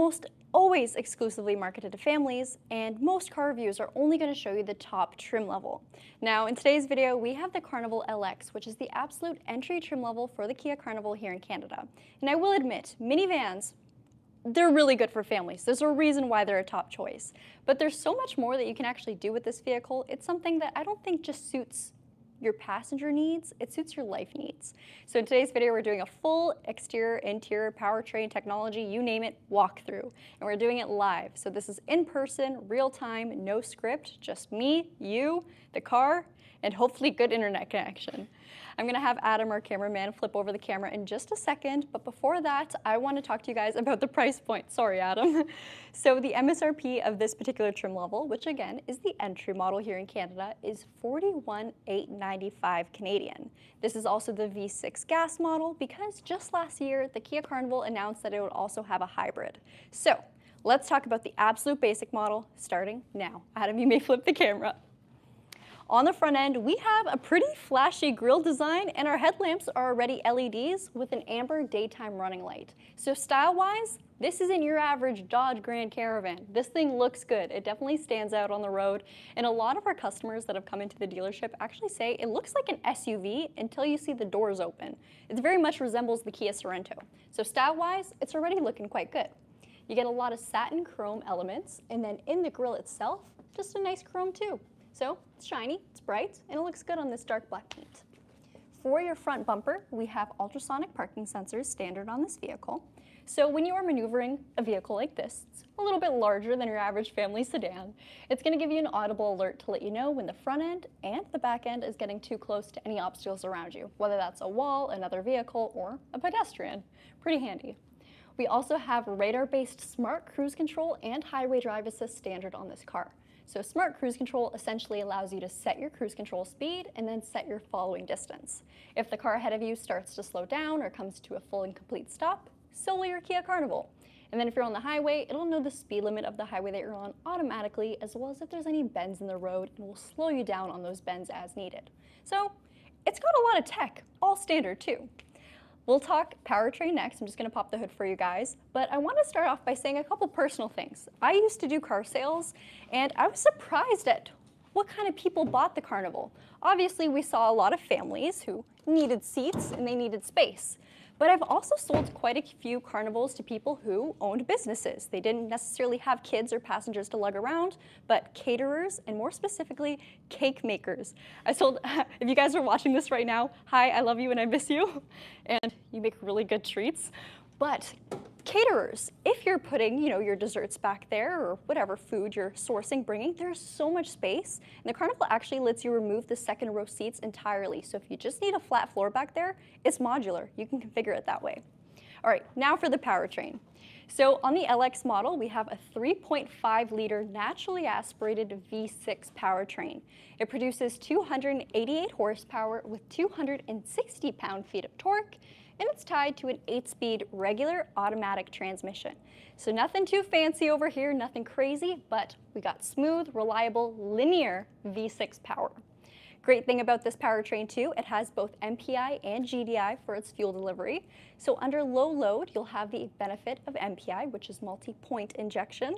almost always exclusively marketed to families, and most car reviews are only going to show you the top trim level. Now, in today's video, we have the Carnival LX, which is the absolute entry trim level for the Kia Carnival here in Canada. And I will admit, minivans, they're really good for families. There's a reason why they're a top choice. But there's so much more that you can actually do with this vehicle. It's something that I don't think just suits your passenger needs, it suits your life needs. So in today's video, we're doing a full exterior, interior, powertrain, technology, you name it, walkthrough. And we're doing it live. So this is in person, real time, no script, just me, you, the car, and hopefully good internet connection. I'm gonna have Adam, our cameraman, flip over the camera in just a second, but before that, I wanna talk to you guys about the price point. Sorry, Adam. So the MSRP of this particular trim level, which again is the entry model here in Canada, is $41,895 Canadian. This is also the V6 gas model because just last year, the Kia Carnival announced that it would also have a hybrid. So let's talk about the absolute basic model starting now. Adam, you may flip the camera. On the front end, we have a pretty flashy grille design, and our headlamps are already LEDs with an amber daytime running light. So style-wise, this isn't your average Dodge Grand Caravan. This thing looks good. It definitely stands out on the road, and a lot of our customers that have come into the dealership actually say it looks like an SUV until you see the doors open. It very much resembles the Kia Sorento. So style-wise, it's already looking quite good. You get a lot of satin chrome elements, and then in the grille itself, just a nice chrome too. So it's shiny, it's bright, and it looks good on this dark black paint. For your front bumper, we have ultrasonic parking sensors standard on this vehicle. So when you are maneuvering a vehicle like this, it's a little bit larger than your average family sedan. It's going to give you an audible alert to let you know when the front end and the back end is getting too close to any obstacles around you, whether that's a wall, another vehicle, or a pedestrian. Pretty handy. We also have radar-based smart cruise control and highway drive assist standard on this car. So Smart Cruise Control essentially allows you to set your cruise control speed and then set your following distance. If the car ahead of you starts to slow down or comes to a full and complete stop, so will your Kia Carnival. And then if you're on the highway, it'll know the speed limit of the highway that you're on automatically, as well as if there's any bends in the road, and will slow you down on those bends as needed. So it's got a lot of tech, all standard too. We'll talk powertrain next. I'm just going to pop the hood for you guys. But I want to start off by saying a couple personal things. I used to do car sales, and I was surprised at what kind of people bought the Carnival. Obviously, we saw a lot of families who needed seats and they needed space. But I've also sold quite a few Carnivals to people who owned businesses. They didn't necessarily have kids or passengers to lug around, but caterers and more specifically, cake makers. I sold, if you guys are watching this right now, hi, I love you and I miss you. And you make really good treats. But caterers, if you're putting, your desserts back there or whatever food you're sourcing, bringing, there's so much space. And the Carnival actually lets you remove the second row seats entirely. So if you just need a flat floor back there, it's modular. You can configure it that way. All right, now for the powertrain. So on the LX model, we have a 3.5-liter naturally aspirated V6 powertrain. It produces 288 horsepower with 260 pound-feet of torque, and it's tied to an 8-speed regular automatic transmission. So nothing too fancy over here, nothing crazy, but we got smooth, reliable, linear V6 power. Great thing about this powertrain too, it has both MPI and GDI for its fuel delivery. So under low load, you'll have the benefit of MPI, which is multi-point injection.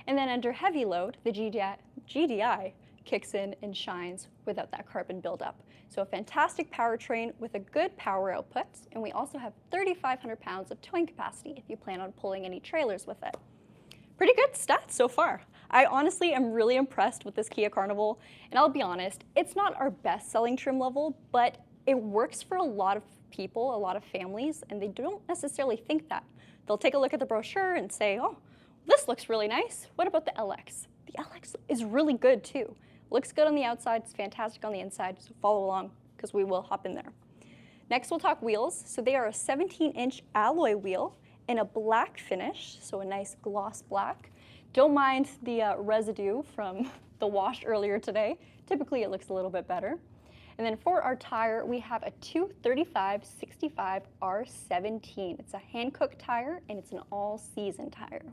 And then under heavy load, the GDI kicks in and shines without that carbon buildup. So a fantastic powertrain with a good power output, and we also have 3,500 pounds of towing capacity if you plan on pulling any trailers with it. Pretty good stats so far. I honestly am really impressed with this Kia Carnival, and I'll be honest, it's not our best-selling trim level, but it works for a lot of people, a lot of families, and they don't necessarily think that. They'll take a look at the brochure and say, oh, this looks really nice. What about the LX? The LX is really good too. Looks good on the outside, it's fantastic on the inside, so follow along because we will hop in there. Next we'll talk wheels. So they are a 17-inch alloy wheel in a black finish, so a nice gloss black. Don't mind the residue from the wash earlier today. Typically it looks a little bit better. And then for our tire, we have a 235/65 R17. It's a hand-cooked tire and it's an all-season tire.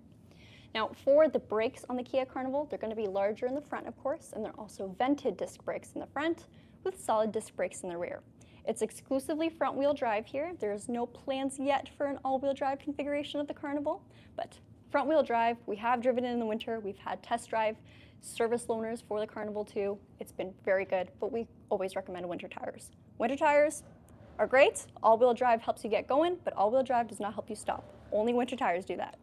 Now for the brakes on the Kia Carnival, they're going to be larger in the front, of course, and they're also vented disc brakes in the front with solid disc brakes in the rear. It's exclusively front-wheel drive here. There's no plans yet for an all-wheel drive configuration of the Carnival, but Front wheel drive, we have driven it in the winter. We've had test drive service loaners for the Carnival too. It's been very good, but we always recommend winter tires. Winter tires are great. All-wheel drive helps you get going, but all-wheel drive does not help you stop. Only winter tires do that.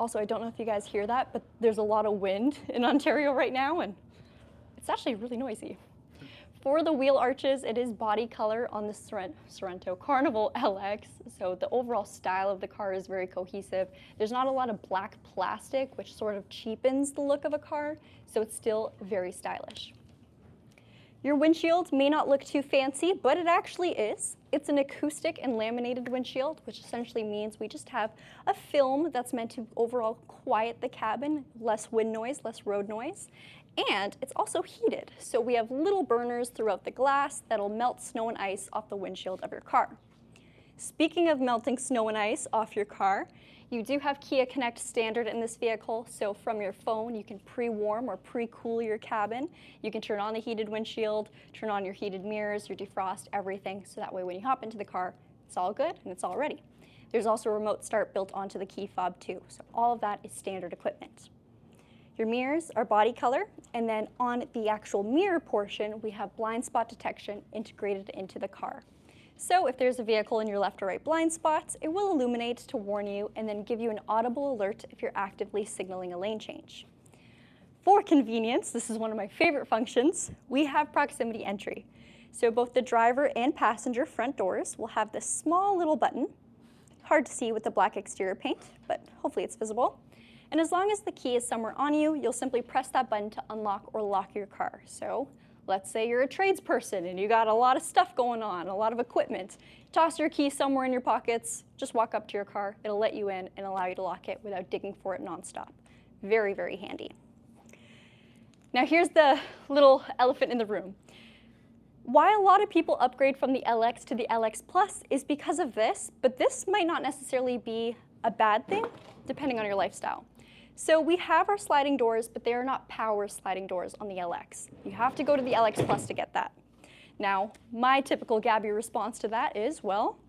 Also, I don't know if you guys hear that, but there's a lot of wind in Ontario right now, and it's actually really noisy. For the wheel arches, it is body color on the Sorrento Carnival LX, so the overall style of the car is very cohesive. There's not a lot of black plastic, which sort of cheapens the look of a car, so it's still very stylish. Your windshield may not look too fancy, but it actually is. It's an acoustic and laminated windshield, which essentially means we just have a film that's meant to overall quiet the cabin, less wind noise, less road noise. And it's also heated, so we have little burners throughout the glass that'll melt snow and ice off the windshield of your car. Speaking of melting snow and ice off your car, you do have Kia Connect standard in this vehicle, so from your phone you can pre-warm or pre-cool your cabin. You can turn on the heated windshield, turn on your heated mirrors, your defrost, everything, so that way when you hop into the car, it's all good and it's all ready. There's also a remote start built onto the key fob too, so all of that is standard equipment. Your mirrors are body color, and then on the actual mirror portion, we have blind spot detection integrated into the car. So if there's a vehicle in your left or right blind spots, it will illuminate to warn you and then give you an audible alert if you're actively signaling a lane change. For convenience, this is one of my favorite functions, we have proximity entry. So both the driver and passenger front doors will have this small little button, hard to see with the black exterior paint, but hopefully it's visible. And as long as the key is somewhere on you, you'll simply press that button to unlock or lock your car. So let's say you're a tradesperson and you got a lot of stuff going on, a lot of equipment. Toss your key somewhere in your pockets, just walk up to your car, it'll let you in and allow you to lock it without digging for it nonstop. Very, very handy. Now here's the little elephant in the room. Why a lot of people upgrade from the LX to the LX Plus is because of this, but this might not necessarily be a bad thing, depending on your lifestyle. So we have our sliding doors, but they are not power sliding doors on the LX. You have to go to the LX Plus to get that. Now, my typical Gabi response to that is, well,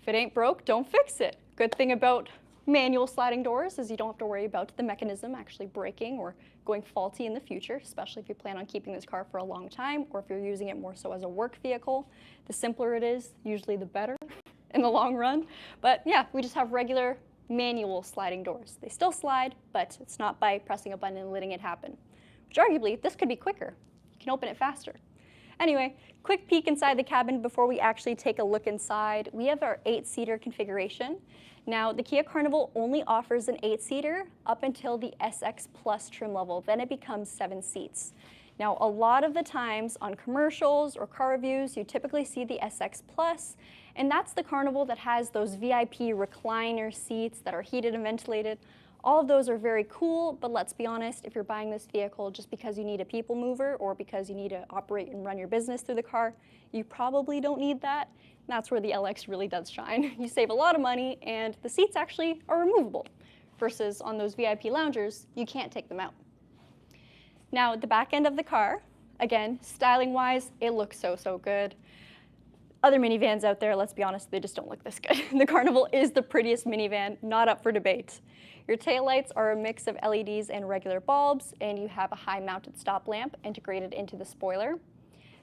if it ain't broke, don't fix it. Good thing about manual sliding doors is you don't have to worry about the mechanism actually breaking or going faulty in the future, especially if you plan on keeping this car for a long time or if you're using it more so as a work vehicle. The simpler it is, usually the better in the long run. But yeah, we just have regular manual sliding doors. They still slide, but it's not by pressing a button and letting it happen. Which arguably, this could be quicker. You can open it faster. Anyway, quick peek inside the cabin before we actually take a look inside. We have our 8-seater configuration. Now, the Kia Carnival only offers an 8-seater up until the SX Plus trim level. Then it becomes 7 seats. Now, a lot of the times on commercials or car reviews, you typically see the SX Plus, and that's the Carnival that has those VIP recliner seats that are heated and ventilated. All of those are very cool, but let's be honest, if you're buying this vehicle just because you need a people mover or because you need to operate and run your business through the car, you probably don't need that. And that's where the LX really does shine. You save a lot of money, and the seats actually are removable, versus on those VIP loungers, you can't take them out. Now, at the back end of the car, again, styling-wise, it looks so, so good. Other minivans out there, let's be honest, they just don't look this good. The Carnival is the prettiest minivan, not up for debate. Your taillights are a mix of LEDs and regular bulbs, and you have a high-mounted stop lamp integrated into the spoiler.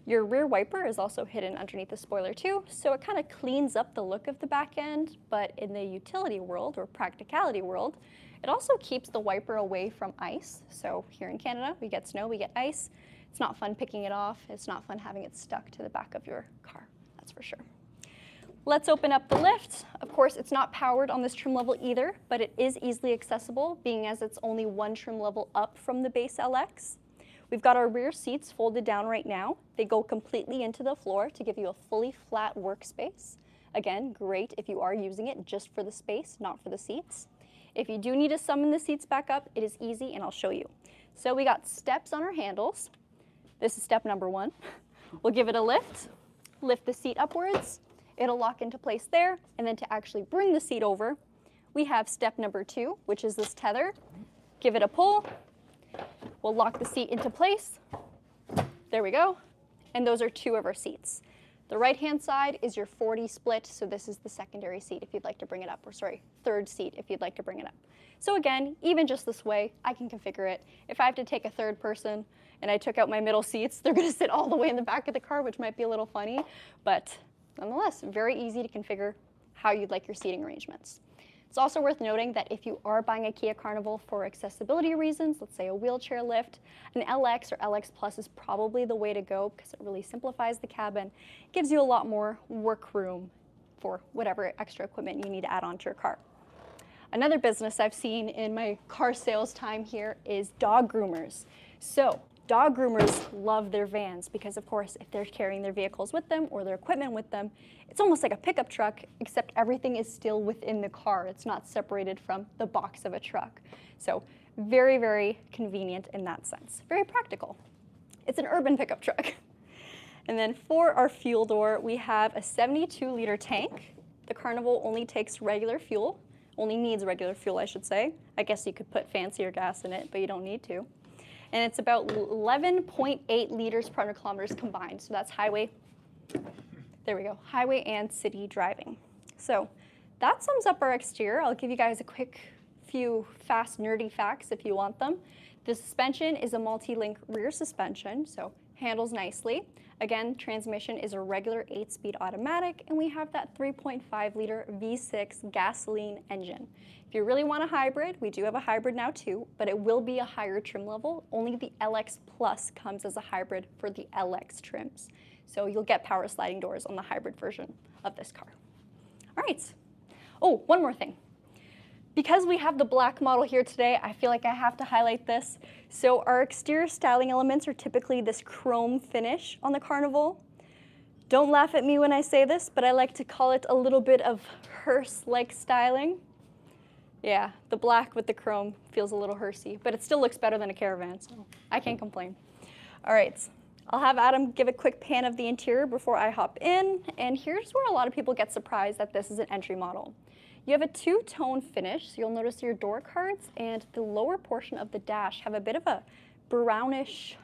Your rear wiper is also hidden underneath the spoiler too, so it kind of cleans up the look of the back end, but in the utility world or practicality world, it also keeps the wiper away from ice. So here in Canada, we get snow, we get ice. It's not fun picking it off. It's not fun having it stuck to the back of your car, that's for sure. Let's open up the lift. Of course, it's not powered on this trim level either, but it is easily accessible, being as it's only one trim level up from the base LX. We've got our rear seats folded down right now. They go completely into the floor to give you a fully flat workspace. Again, great if you are using it just for the space, not for the seats. If you do need to summon the seats back up, it is easy, and I'll show you. So we got steps on our handles. This is step number 1. We'll give it a lift the seat upwards. It'll lock into place there, and then to actually bring the seat over, we have step number 2, which is this tether. Give it a pull. We'll lock the seat into place. There we go. And those are 2 of our seats. The right-hand side is your 40 split, so this is the secondary seat if you'd like to bring it up, or sorry, third seat if you'd like to bring it up. So again, even just this way, I can configure it. If I have to take a third person and I took out my middle seats, they're gonna sit all the way in the back of the car, which might be a little funny, but nonetheless, very easy to configure how you'd like your seating arrangements. It's also worth noting that if you are buying a Kia Carnival for accessibility reasons, let's say a wheelchair lift, an LX or LX Plus is probably the way to go because it really simplifies the cabin, gives you a lot more work room for whatever extra equipment you need to add onto your car. Another business I've seen in my car sales time here is dog groomers. So dog groomers love their vans because, of course, if they're carrying their vehicles with them or their equipment with them, it's almost like a pickup truck, except everything is still within the car. It's not separated from the box of a truck. So very, very convenient in that sense. Very practical. It's an urban pickup truck. And then for our fuel door, we have a 72-liter tank. The Carnival only takes regular fuel, only needs regular fuel, I should say. I guess you could put fancier gas in it, but you don't need to. And it's about 11.8 liters per 100 kilometers combined. So that's highway, there we go, highway and city driving. So that sums up our exterior. I'll give you guys a quick few fast nerdy facts if you want them. The suspension is a multi-link rear suspension, so handles nicely. Again, transmission is a regular 8-speed automatic, and we have that 3.5-liter V6 gasoline engine. If you really want a hybrid, we do have a hybrid now too, but it will be a higher trim level. Only the LX Plus comes as a hybrid for the LX trims. So you'll get power sliding doors on the hybrid version of this car. All right. Oh, one more thing. Because we have the black model here today, I feel like I have to highlight this. So our exterior styling elements are typically this chrome finish on the Carnival. Don't laugh at me when I say this, but I like to call it a little bit of hearse-like styling. Yeah, the black with the chrome feels a little hearsey, but it still looks better than a Caravan, so I can't complain. All right, I'll have Adam give a quick pan of the interior before I hop in, and here's where a lot of people get surprised that this is an entry model. You have a two-tone finish, so you'll notice your door cards and the lower portion of the dash have a bit of a brownish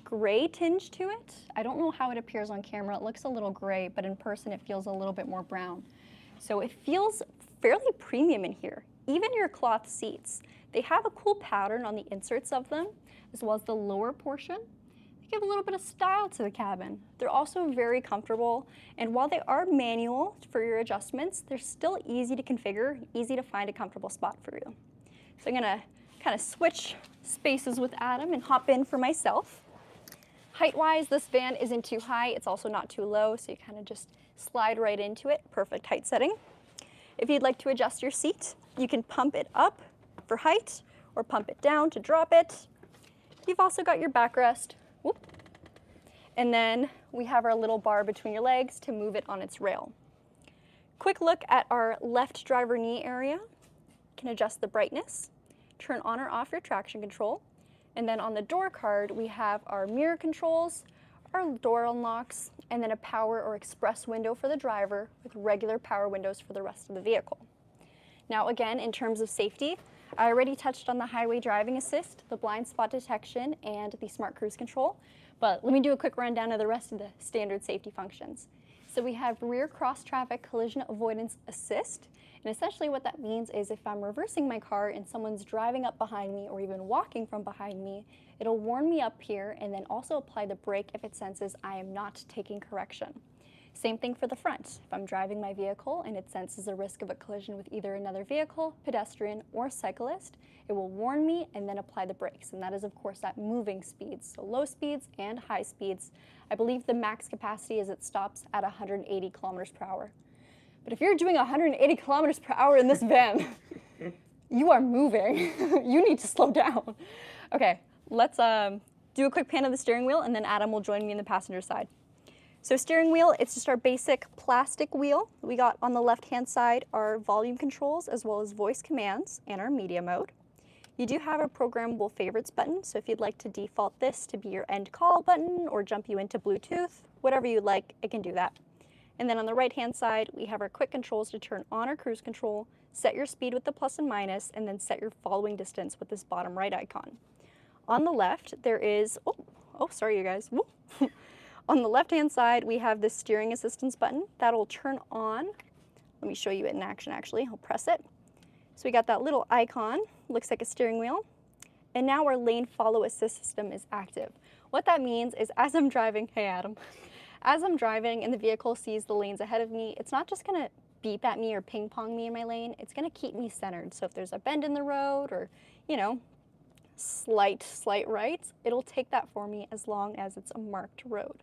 gray tinge to it. I don't know how it appears on camera. It looks a little gray, but in person it feels a little bit more brown. So it feels fairly premium in here. Even your cloth seats, they have a cool pattern on the inserts of them, as well as the lower portion. They give a little bit of style to the cabin. They're also very comfortable, and while they are manual for your adjustments, they're still easy to configure, easy to find a comfortable spot for you. So I'm gonna kind of switch spaces with Adam and hop in for myself. Height-wise, this van isn't too high, it's also not too low, so you kind of just slide right into it. Perfect height setting. If you'd like to adjust your seat, you can pump it up for height or pump it down to drop it. You've also got your backrest. Whoop. And then we have our little bar between your legs to move it on its rail. Quick look at our left driver knee area. You can adjust the brightness, turn on or off your traction control, and then on the door card we have our mirror controls, our door unlocks, and then a power or express window for the driver with regular power windows for the rest of the vehicle. Now again, in terms of safety, I already touched on the highway driving assist, the blind spot detection, and the smart cruise control, but let me do a quick rundown of the rest of the standard safety functions. So we have rear cross traffic collision avoidance assist, and essentially what that means is if I'm reversing my car and someone's driving up behind me or even walking from behind me, it'll warn me up here and then also apply the brake if it senses I am not taking correction. Same thing for the front. If I'm driving my vehicle and it senses a risk of a collision with either another vehicle, pedestrian, or cyclist, it will warn me and then apply the brakes. And that is, of course, at moving speeds, so low speeds and high speeds. I believe the max capacity is it stops at 180 kilometers per hour. But if you're doing 180 kilometers per hour in this van, you are moving. You need to slow down. Okay, let's do a quick pan of the steering wheel, and then Adam will join me in the passenger side. So steering wheel, it's just our basic plastic wheel. We got on the left-hand side our volume controls as well as voice commands and our media mode. You do have a programmable favorites button, so if you'd like to default this to be your end call button or jump you into Bluetooth, whatever you like, it can do that. And then on the right-hand side, we have our quick controls to turn on our cruise control, set your speed with the plus and minus, and then set your following distance with this bottom right icon. On the left, there is, sorry you guys. On the left-hand side, we have the steering assistance button. That'll turn on. Let me show you it in action, actually. I'll press it. So we got that little icon, looks like a steering wheel. And now our lane follow assist system is active. What that means is as I'm driving, hey Adam, as I'm driving and the vehicle sees the lanes ahead of me, it's not just gonna beep at me or ping pong me in my lane, it's gonna keep me centered. So if there's a bend in the road or, you know, slight right, it'll take that for me as long as it's a marked road.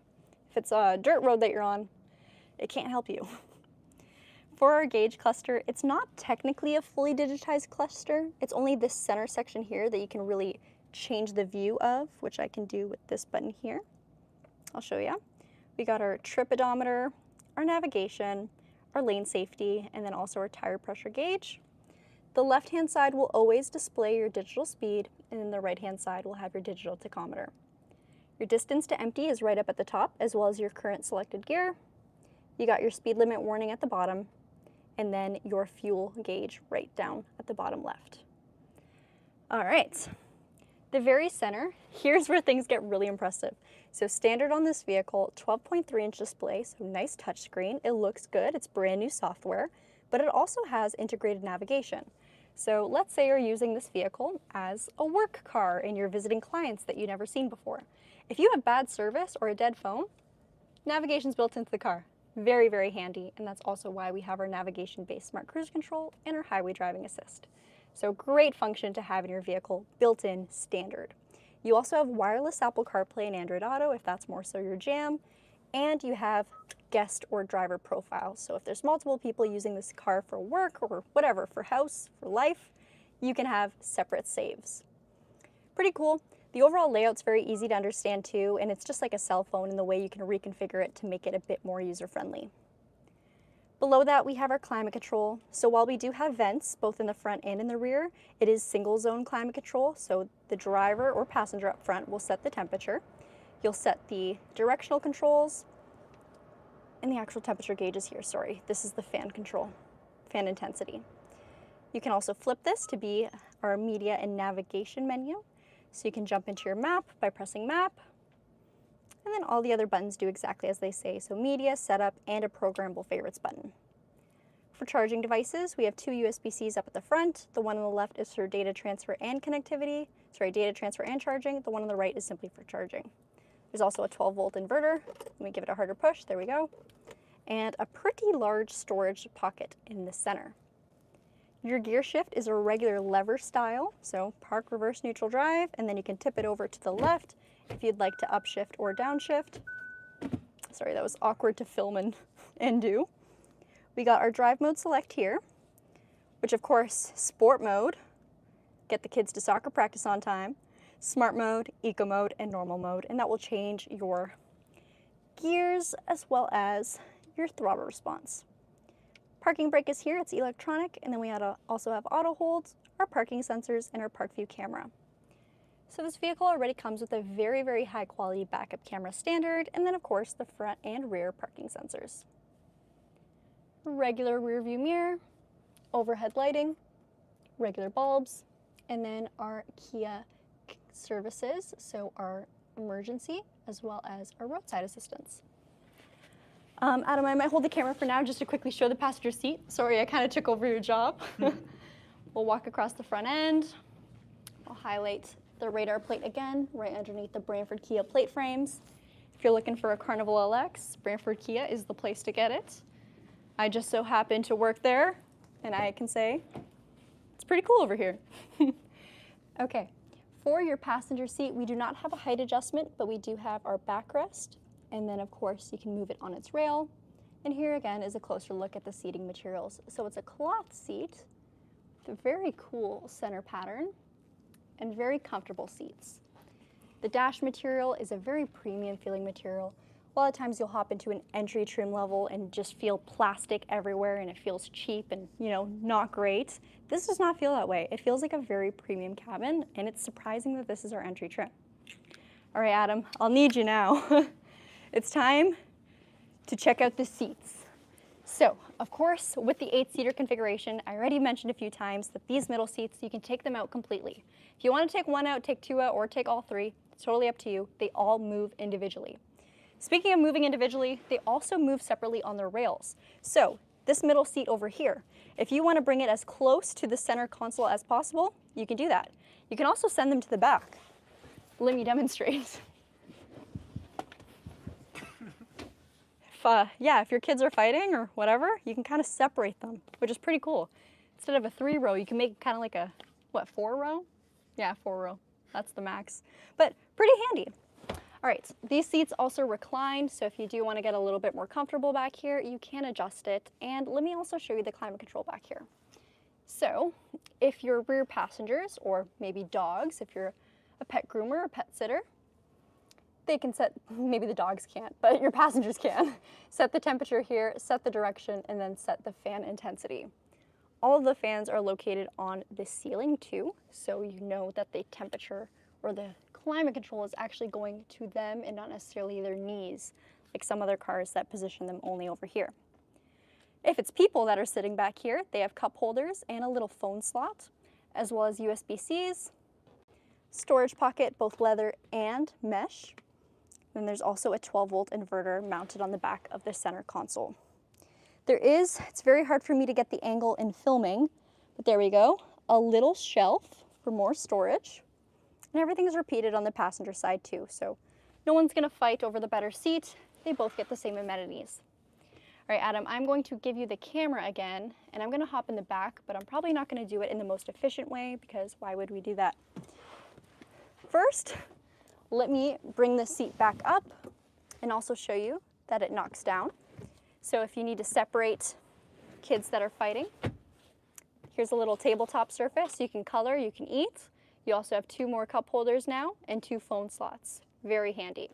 If it's a dirt road that you're on, it can't help you. For our gauge cluster, it's not technically a fully digitized cluster. It's only this center section here that you can really change the view of, which I can do with this button here. I'll show you. We got our trip odometer, our navigation, our lane safety, and then also our tire pressure gauge. The left-hand side will always display your digital speed, and then the right-hand side will have your digital tachometer. Your distance to empty is right up at the top, as well as your current selected gear. You got your speed limit warning at the bottom, and then your fuel gauge right down at the bottom left. All right, the very center, here's where things get really impressive. So standard on this vehicle, 12.3-inch display, so nice touchscreen. It looks good, it's brand new software, but it also has integrated navigation. So let's say you're using this vehicle as a work car and you're visiting clients that you've never seen before. If you have bad service or a dead phone, navigation's built into the car. Very, very handy, and that's also why we have our navigation-based smart cruise control and our highway driving assist. So great function to have in your vehicle, built-in standard. You also have wireless Apple CarPlay and Android Auto if that's more so your jam, and you have guest or driver profiles. So if there's multiple people using this car for work or whatever, for house, for life, you can have separate saves. Pretty cool. The overall layout's very easy to understand too, and it's just like a cell phone in the way you can reconfigure it to make it a bit more user-friendly. Below that, we have our climate control. So while we do have vents, both in the front and in the rear, it is single zone climate control, so the driver or passenger up front will set the temperature. You'll set the directional controls, and the actual temperature gauge is here, sorry. This is the fan control, fan intensity. You can also flip this to be our media and navigation menu. So you can jump into your map by pressing map, and then all the other buttons do exactly as they say. So media, setup, and a programmable favorites button. For charging devices, we have two USB-Cs up at the front. The one on the left is for data transfer and connectivity. Sorry, data transfer and charging. The one on the right is simply for charging. There's also a 12-volt inverter. Let me give it a harder push. There we go. And a pretty large storage pocket in the center. Your gear shift is a regular lever style, so park, reverse, neutral, drive, and then you can tip it over to the left if you'd like to upshift or downshift. Sorry, that was awkward to film and do. We got our drive mode select here, which of course, sport mode, get the kids to soccer practice on time, smart mode, eco mode, and normal mode, and that will change your gears as well as your throttle response. Parking brake is here, it's electronic, and then we also have auto holds, our parking sensors, and our park view camera. So this vehicle already comes with a very, very high quality backup camera standard, and then of course the front and rear parking sensors. Regular rear view mirror, overhead lighting, regular bulbs, and then our Kia services, so our emergency as well as our roadside assistance. Adam, I might hold the camera for now just to quickly show the passenger seat. Sorry, I kind of took over your job. We'll walk across the front end. I'll highlight the radar plate again, right underneath the Brantford Kia plate frames. If you're looking for a Carnival LX, Brantford Kia is the place to get it. I just so happen to work there, and I can say it's pretty cool over here. Okay, for your passenger seat, we do not have a height adjustment, but we do have our backrest. And then of course you can move it on its rail. And here again is a closer look at the seating materials. So it's a cloth seat with a very cool center pattern and very comfortable seats. The dash material is a very premium feeling material. A lot of times you'll hop into an entry trim level and just feel plastic everywhere and it feels cheap and, you know, not great. This does not feel that way. It feels like a very premium cabin, and it's surprising that this is our entry trim. All right, Adam, I'll need you now. It's time to check out the seats. So, of course, with the 8-seater configuration, I already mentioned a few times that these middle seats, you can take them out completely. If you want to take one out, take two out, or take all three, it's totally up to you. They all move individually. Speaking of moving individually, they also move separately on their rails. So this middle seat over here, if you want to bring it as close to the center console as possible, you can do that. You can also send them to the back. Let me demonstrate. If your kids are fighting or whatever, you can kind of separate them, which is pretty cool. Instead of a 3-row, you can make kind of like a, 4-row? Yeah, 4-row. That's the max. But pretty handy. All right, these seats also recline, so if you do want to get a little bit more comfortable back here, you can adjust it. And let me also show you the climate control back here. So if your rear passengers, or maybe dogs, if you're a pet groomer or pet sitter, they can set, maybe the dogs can't, but your passengers can, set the temperature here, set the direction, and then set the fan intensity. All of the fans are located on the ceiling too, so you know that the temperature or the climate control is actually going to them and not necessarily their knees, like some other cars that position them only over here. If it's people that are sitting back here, they have cup holders and a little phone slot, as well as USB-Cs, storage pocket, both leather and mesh. Then there's also a 12-volt inverter mounted on the back of the center console. It's very hard for me to get the angle in filming, but there we go, a little shelf for more storage. And everything is repeated on the passenger side too, so no one's gonna fight over the better seat. They both get the same amenities. All right, Adam, I'm going to give you the camera again, and I'm gonna hop in the back, but I'm probably not gonna do it in the most efficient way because why would we do that? First, let me bring the seat back up and also show you that it knocks down. So if you need to separate kids that are fighting, here's a little tabletop surface. You can color, you can eat. You also have 2 more cup holders now and 2 phone slots. Very handy.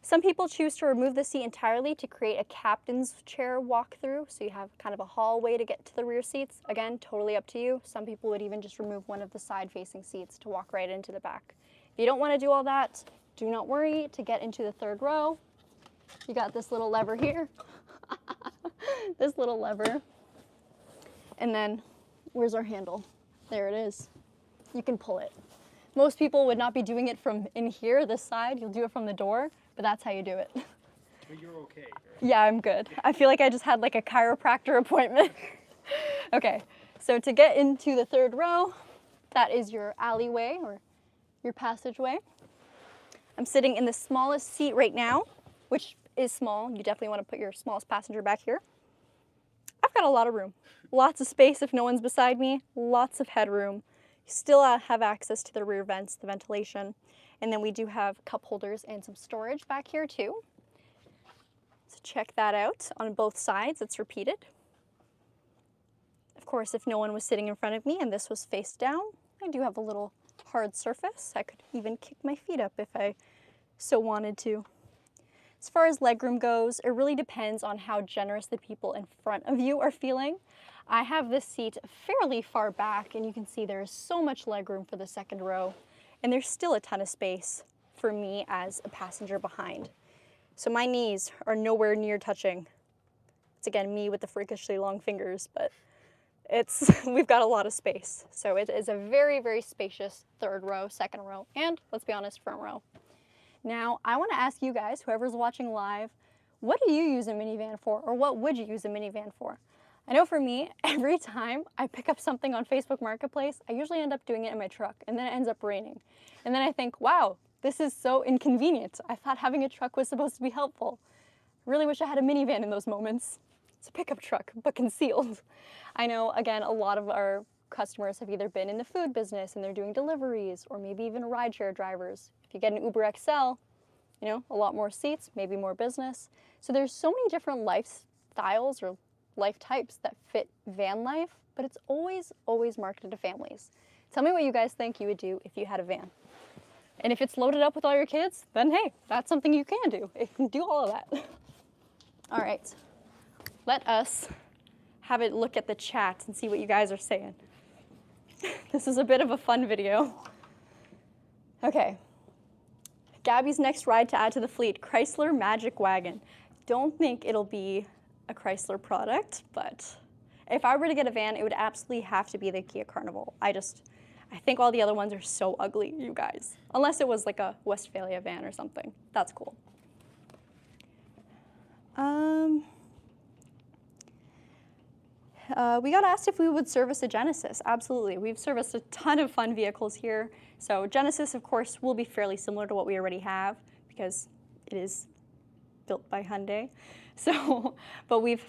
Some people choose to remove the seat entirely to create a captain's chair walkthrough, so you have kind of a hallway to get to the rear seats. Again, totally up to you. Some people would even just remove one of the side-facing seats to walk right into the back. If you don't want to do all that, do not worry. To get into the 3rd row, you got this little lever here. This little lever. And then, where's our handle? There it is. You can pull it. Most people would not be doing it from in here, this side. You'll do it from the door, but that's how you do it. But you're okay, right? Yeah, I'm good. I feel like I just had like a chiropractor appointment. Okay, so to get into the 3rd row, that is your alleyway or your passageway. I'm sitting in the smallest seat right now, which is small. You definitely want to put your smallest passenger back here. I've got a lot of room. Lots of space if no one's beside me, lots of headroom. You still have access to the rear vents, the ventilation, and then we do have cup holders and some storage back here too. So check that out on both sides, it's repeated. Of course, if no one was sitting in front of me and this was face down, I do have a little hard surface. I could even kick my feet up if I so wanted to. As far as legroom goes, it really depends on how generous the people in front of you are feeling. I have this seat fairly far back, and you can see there's so much legroom for the 2nd row, and there's still a ton of space for me as a passenger behind. So my knees are nowhere near touching. It's again me with the freakishly long fingers, but we've got a lot of space. So it is a very, very spacious 3rd row, 2nd row, and let's be honest, front row. Now, I want to ask you guys, whoever's watching live, what do you use a minivan for, or what would you use a minivan for? I know for me, every time I pick up something on Facebook Marketplace, I usually end up doing it in my truck, and then it ends up raining. And then I think, wow, this is so inconvenient. I thought having a truck was supposed to be helpful. I really wish I had a minivan in those moments. It's a pickup truck, but concealed. I know, again, a lot of our customers have either been in the food business and they're doing deliveries, or maybe even rideshare drivers. If you get an Uber XL, you know, a lot more seats, maybe more business. So there's so many different lifestyles or life types that fit van life, but it's always, always marketed to families. Tell me what you guys think you would do if you had a van. And if it's loaded up with all your kids, then hey, that's something you can do. It can do all of that. All right, let us have a look at the chat and see what you guys are saying. This is a bit of a fun video. Okay. Gabby's next ride to add to the fleet, Chrysler Magic Wagon. Don't think it'll be a Chrysler product, but if I were to get a van, it would absolutely have to be the Kia Carnival. I think all the other ones are so ugly, you guys. Unless it was like a Westphalia van or something. That's cool. We got asked if we would service a Genesis. Absolutely. We've serviced a ton of fun vehicles here. So Genesis, of course, will be fairly similar to what we already have because it is built by Hyundai. So, but we've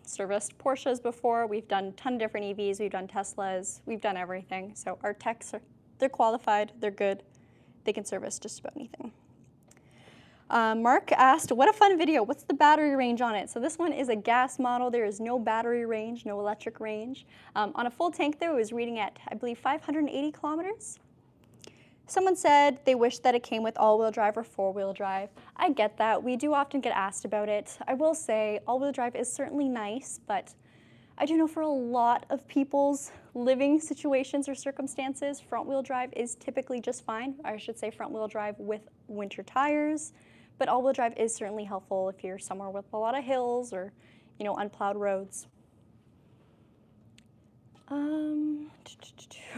serviced Porsches before. We've done a ton of different EVs. We've done Teslas. We've done everything. So our techs they're qualified. They're good. They can service just about anything. Mark asked, what a fun video. What's the battery range on it? So this one is a gas model. There is no battery range, no electric range. On a full tank, though, it was reading at, I believe, 580 kilometers. Someone said they wish that it came with all-wheel drive or four-wheel drive. I get that. We do often get asked about it. I will say all-wheel drive is certainly nice, but I do know for a lot of people's living situations or circumstances, front-wheel drive is typically just fine. I should say front-wheel drive with winter tires. But all-wheel drive is certainly helpful if you're somewhere with a lot of hills or, unplowed roads.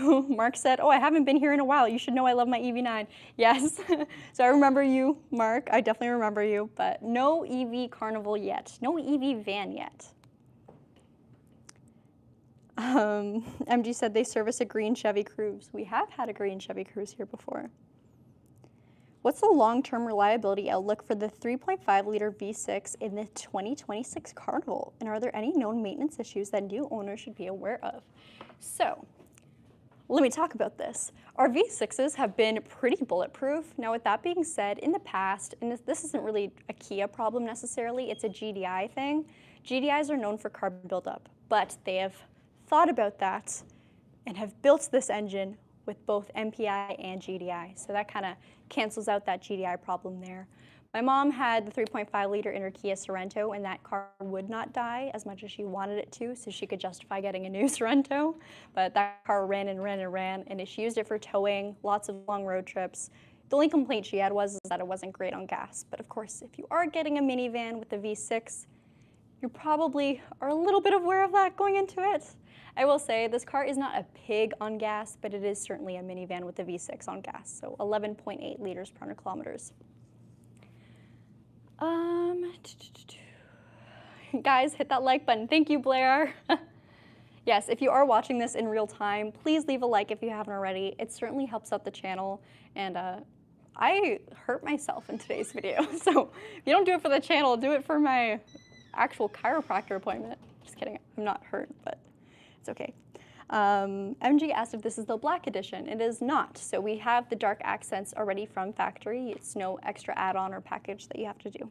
Mark said, oh, I haven't been here in a while. You should know I love my EV9. Yes, so I remember you, Mark. I definitely remember you, but no EV Carnival yet. No EV van yet. MG said they service a green Chevy Cruze. We have had a green Chevy Cruze here before. What's the long-term reliability outlook for the 3.5-liter V6 in the 2026 Carnival? And are there any known maintenance issues that new owners should be aware of? So, let me talk about this. Our V6s have been pretty bulletproof. Now, with that being said, in the past, and this isn't really a Kia problem necessarily, it's a GDI thing. GDIs are known for carbon buildup, but they have thought about that and have built this engine with both MPI and GDI. So that kind of cancels out that GDI problem there. My mom had the 3.5-liter in her Kia Sorento, and that car would not die as much as she wanted it to, so she could justify getting a new Sorento. But that car ran and ran and ran, and she used it for towing, lots of long road trips. The only complaint she had was that it wasn't great on gas. But of course, if you are getting a minivan with the V6, you probably are a little bit aware of that going into it. I will say this car is not a pig on gas, but it is certainly a minivan with the V6 on gas, so 11.8 liters per 100 kilometers. Guys, hit that like button. Thank you, Blair. Yes, if you are watching this in real time, please leave a like if you haven't already. It certainly helps out the channel, and I hurt myself in today's video, so if you don't do it for the channel, do it for my actual chiropractor appointment. Just kidding, I'm not hurt, but it's okay. MG asked if this is the black edition. It is not. So we have the dark accents already from factory. It's no extra add-on or package that you have to do.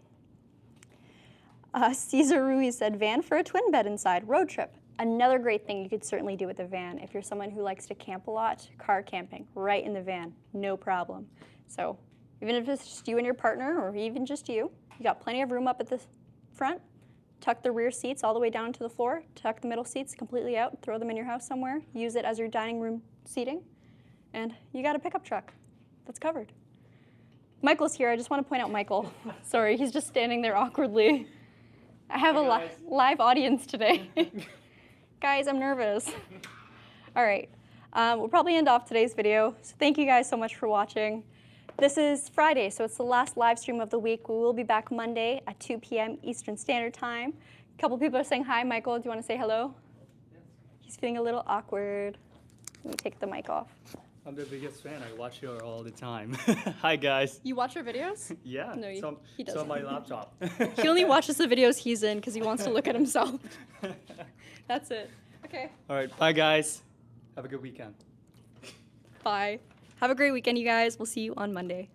Cesar Ruiz said, van for a twin bed inside, road trip. Another great thing you could certainly do with a van. If you're someone who likes to camp a lot, car camping, right in the van, no problem. So even if it's just you and your partner, or even just you got plenty of room up at the front. Tuck the rear seats all the way down to the floor, tuck the middle seats completely out, throw them in your house somewhere, use it as your dining room seating, and you got a pickup truck that's covered. Michael's here. I just want to point out Michael. Sorry, he's just standing there awkwardly. I have a live audience today. Guys, I'm nervous. All right, we'll probably end off today's video. So thank you guys so much for watching. This is Friday, so it's the last live stream of the week. We will be back Monday at 2 p.m. Eastern Standard Time. A couple people are saying hi. Michael, do you want to say hello? Yes. He's feeling a little awkward. Let me take the mic off. I'm the biggest fan. I watch you all the time. Hi, guys. You watch our videos? Yeah, No, he doesn't. it's on my laptop. He only watches the videos he's in because he wants to look at himself. That's it. Okay. All right, bye, guys. Have a good weekend. Bye. Have a great weekend, you guys. We'll see you on Monday.